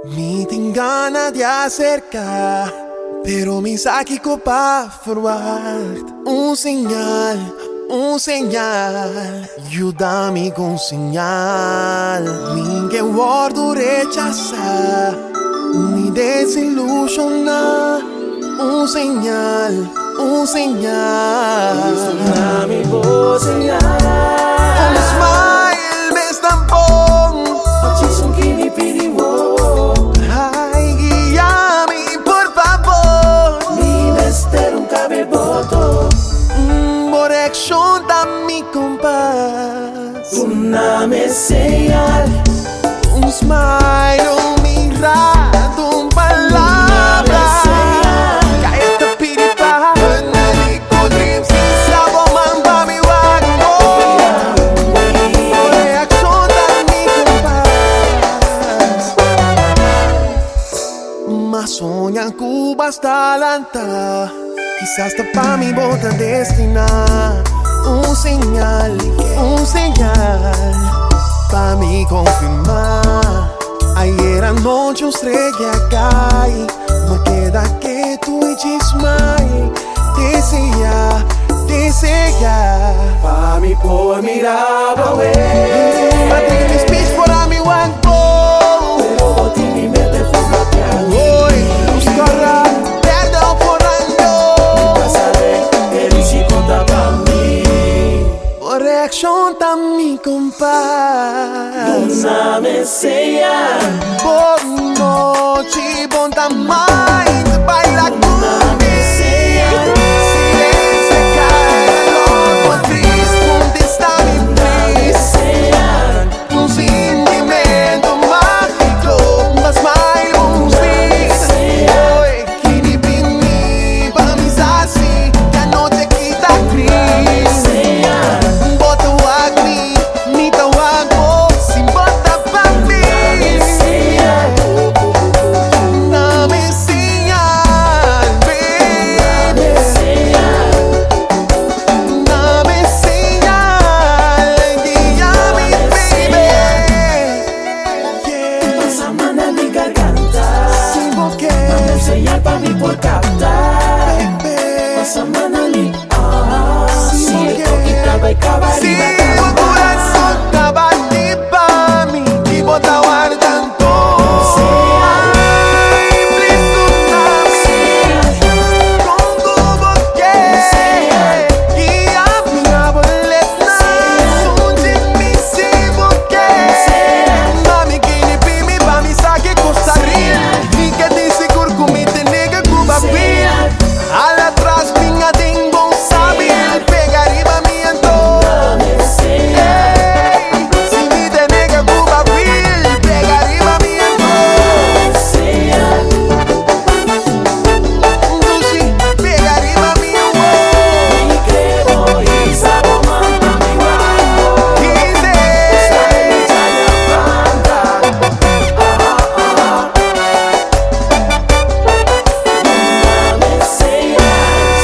Ni tengo ganas de acercar, pero me saque copa forward. Un señal, ayúdame con señal. Ninguém guardo rechazar, ni desilusionar. Un señal, Tsunami boa señal. un smile me estampó. Machismo que me pidió. Ay, guíame por favor. Mi mister un cabelboto. Direction da mi compás. Tsunami señal. Un smile, un mirado, un palabra. Cállate, piripa. Benedico dreams, sabo mamba mi wago. Direction da mi compás. Mas sonhan Cuba hasta lanta. Quizás tapa mi bota destina. Un señal, pa' mí confirmar. Ayer anoche un estrella cae. Me queda que tú y chismai. Desea. Pa' mi por miraba, wey. Madrid, speech por a mi wanko. Pero boti mi mente fue mapeando. Hoy, buscará perdón por año. Pasaré, el chico pa' mí. Por reacción tan mi compás. Tsunami señal. Por noche, bon tamanho, baila comigo. Silêncio cai, logo triste, contesta-me, please. Um sentimento mágico, mas mais um sim. Oi, que me pini, pra me assim, que a noite aqui tá gris. Bota o agni, nita o água, se bota pra mim. Dame señal, baby. Dame señal, guíame, baby. Yeah. Pasamana mi garganta. Sin boque, Dame señal pa' mí por captar. baby. Pasamana li. Sin Si boque. el coquita va y cava Si arriba. o coração tava ali pra mim, que bota guardando. Ai, please do not com boque. E a minha boleta onde me se boque. Mami que ni pimi pa mi saque Costa Rica. Ni que te seguro comite nega Cuba Pia. Al atrás minha tengo saber pegar riba mi ando. Si mi te nega Cuba Pia, pegar riba mi ando. Dushi, pegar riba mi ando.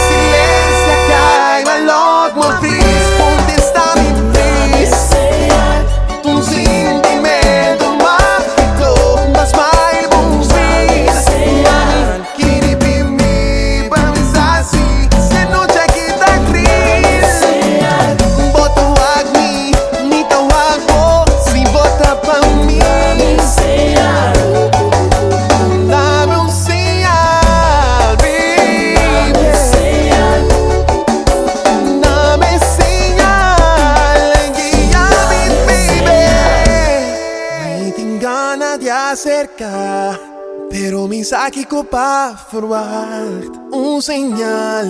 Silêncio cai, mas logo uma vez contesta-me, please. Um sentimento mágico, mas mais bons dias. Que de mim, vamos assim, se não te quita crise. Bota o agni, nita o água, se bota pra mim. Dame um sinal, baby. Dame señal, guíame, baby. Ni tengo ganas de acercar, pero me saque copa forward. Un señal.